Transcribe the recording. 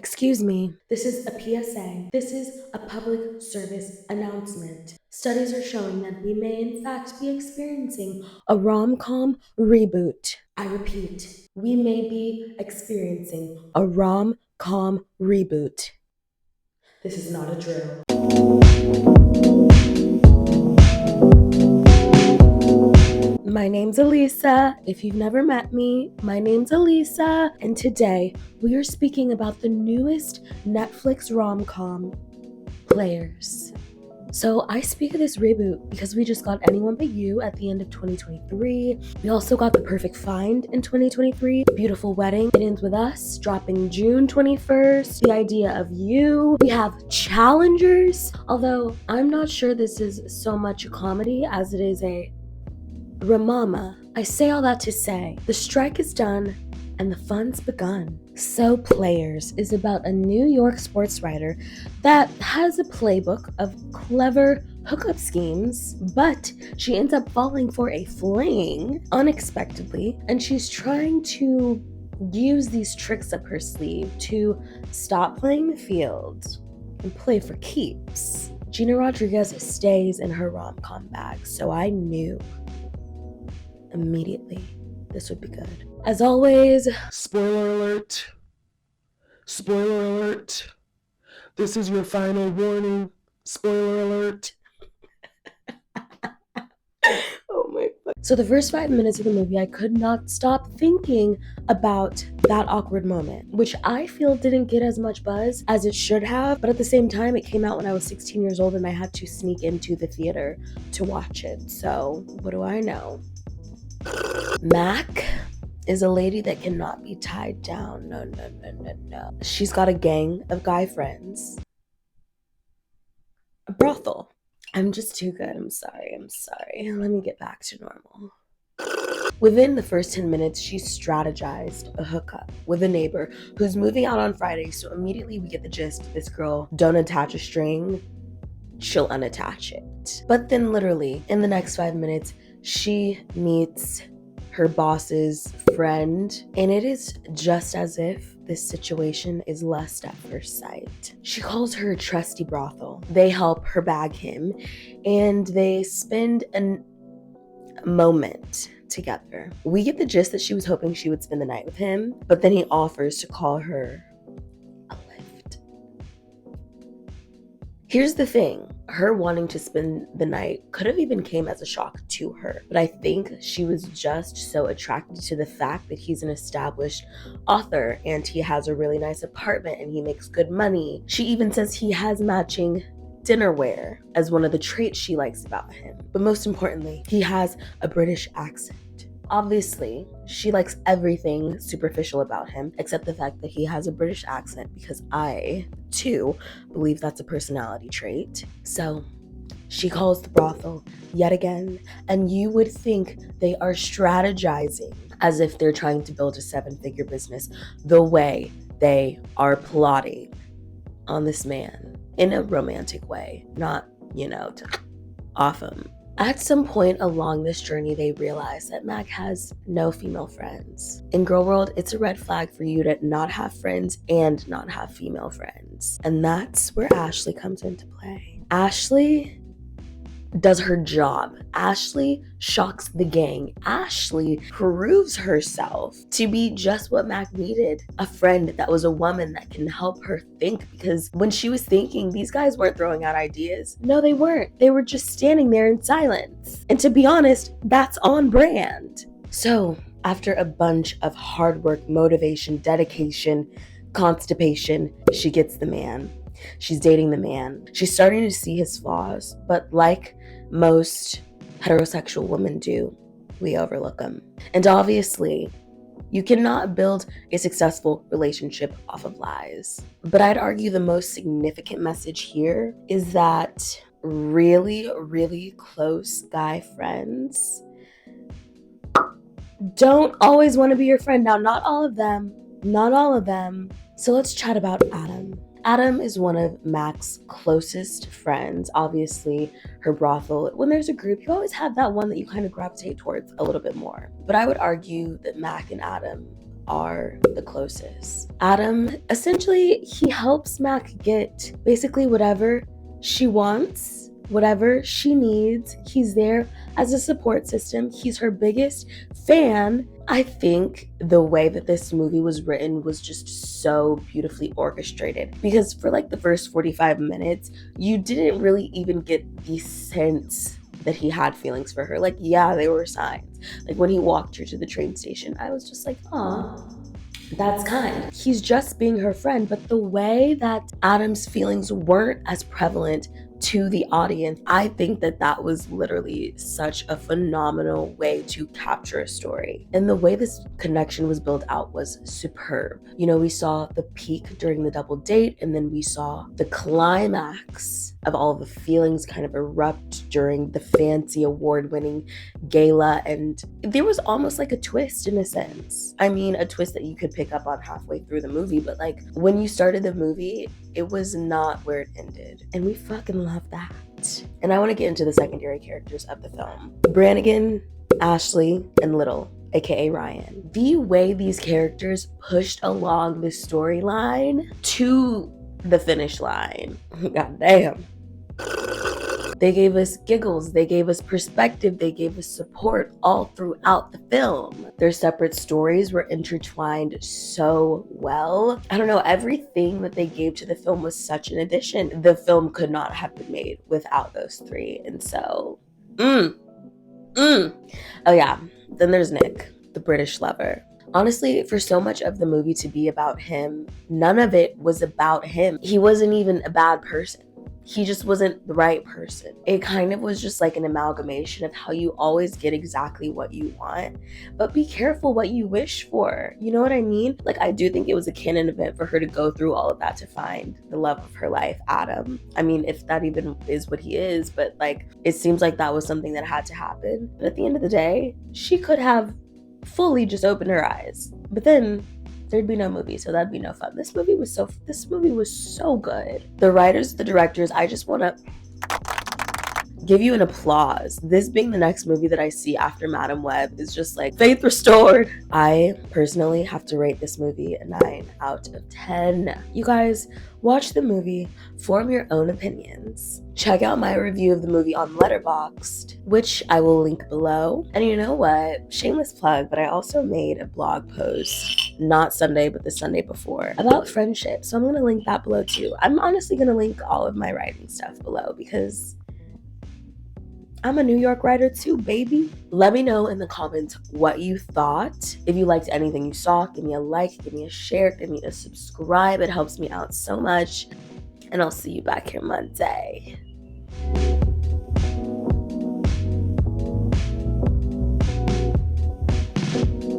Excuse me, this is a PSA. This is a public service announcement. Studies are showing that we may in fact be experiencing a rom-com reboot. I repeat, we may be experiencing a rom-com reboot. This is not a drill. My name's Elisa. If you've never met me, my name's Elisa, and today we are speaking about the newest Netflix rom-com, Players. So I speak of this reboot because we just got Anyone But You at the end of 2023. We also got The Perfect Find in 2023. Beautiful Wedding, It Ends With Us, dropping June 21st. The Idea of You. We have Challengers, although I'm not sure this is so much a comedy as it is a Ramama. I say all that to say, the strike is done and the fun's begun. So Players is about a New York sports writer that has a playbook of clever hookup schemes, but she ends up falling for a fling unexpectedly, and she's trying to use these tricks up her sleeve to stop playing the field and play for keeps. Gina Rodriguez stays in her rom-com bag, so I knew immediately this would be good. As always, Spoiler alert. Spoiler alert. This is your final warning. Spoiler alert. oh my god. So the first 5 minutes of the movie, I could not stop thinking about that awkward moment, which I feel didn't get as much buzz as it should have, but at the same time, it came out when I was 16 years old and I had to sneak into the theater to watch it. So what do I know? Mac is a lady that cannot be tied down. No. She's got a gang of guy friends. A brothel. I'm just too good. I'm sorry. Let me get back to normal. Within the first 10 minutes, she strategized a hookup with a neighbor who's moving out on Friday, so immediately we get the gist. This girl, don't attach a string, she'll unattach it. But then literally, in the next 5 minutes, she meets her boss's friend, and it is just as if this situation is lust at first sight. She calls her a trusty brothel. They help her bag him, and they spend a moment together. We get the gist that she was hoping she would spend the night with him, but then he offers to call her a lift. Here's the thing. Her wanting to spend the night could have even came as a shock to her, but I think she was just so attracted to the fact that he's an established author and he has a really nice apartment and he makes good money. She even says he has matching dinnerware as one of the traits she likes about him. But most importantly, he has a British accent. Obviously, she likes everything superficial about him except the fact that he has a British accent, because I, too, believe that's a personality trait. So she calls the brothel yet again, and you would think they are strategizing as if they're trying to build a 7-figure business the way they are plotting on this man in a romantic way, not, to off him. At some point along this journey, they realize that Mac has no female friends. In girl world, it's a red flag for you to not have friends and not have female friends. And that's where Ashley comes into play. Ashley does her job. Ashley shocks the gang. Ashley proves herself to be just what Mac needed. A friend that was a woman that can help her think, because when she was thinking, these guys weren't throwing out ideas. No, they weren't. They were just standing there in silence. And to be honest, that's on brand. So after a bunch of hard work, motivation, dedication, constipation, she gets the man. She's dating the man. She's starting to see his flaws, but like most heterosexual women do, we overlook them. And obviously, you cannot build a successful relationship off of lies. But I'd argue the most significant message here is that really, really close guy friends don't always want to be your friend. Now, not all of them. So let's chat about Adam. Adam is one of Mac's closest friends. Obviously, her brothel, when there's a group, you always have that one that you kind of gravitate towards a little bit more. But I would argue that Mac and Adam are the closest. Adam, essentially, he helps Mac get basically whatever she wants, whatever she needs. He's there as a support system. He's her biggest fan. I think the way that this movie was written was just so beautifully orchestrated, because for like the first 45 minutes, you didn't really even get the sense that he had feelings for her. Like, yeah, there were signs. Like when he walked her to the train station, I was just like, aw, that's kind. He's just being her friend, but the way that Adam's feelings weren't as prevalent to the audience, I think that that was literally such a phenomenal way to capture a story. And the way this connection was built out was superb. You know, we saw the peak during the double date, and then we saw the climax of all the feelings kind of erupt during the fancy award-winning gala, and there was almost like a twist in a sense. I mean, a twist that you could pick up on halfway through the movie, but like when you started the movie, it was not where it ended, and we fucking love that. And I want to get into the secondary characters of the film: Brannigan, Ashley, and Little, aka Ryan. The way these characters pushed along the storyline to the finish line, goddamn. They gave us giggles, they gave us perspective, they gave us support all throughout the film. Their separate stories were intertwined so well. I don't know, everything that they gave to the film was such an addition. The film could not have been made without those three. And so, oh yeah, then there's Nick, the British lover. Honestly, for so much of the movie to be about him, none of it was about him. He wasn't even a bad person. He just wasn't the right person. It kind of was just like an amalgamation of how you always get exactly what you want, but be careful what you wish for. You know what I mean? Like, I do think it was a canon event for her to go through all of that to find the love of her life, Adam. I mean, if that even is what he is, but like, it seems like that was something that had to happen. But at the end of the day, she could have fully just opened her eyes, but then there'd be no movie, so that'd be no fun. This movie was so good. The writers, the directors, I just want to give you an applause. This being the next movie that I see after Madam Web is just like faith restored. I personally have to rate this movie a 9 out of 10. You guys, watch the movie, form your own opinions. Check out my review of the movie on Letterboxd, which I will link below. And you know what? Shameless plug, but I also made a blog post, not Sunday, but the Sunday before, about friendship. So I'm going to link that below too. I'm honestly going to link all of my writing stuff below because I'm a New York writer too, baby. Let me know in the comments what you thought. If you liked anything you saw, give me a like, give me a share, give me a subscribe. It helps me out so much. And I'll see you back here Monday.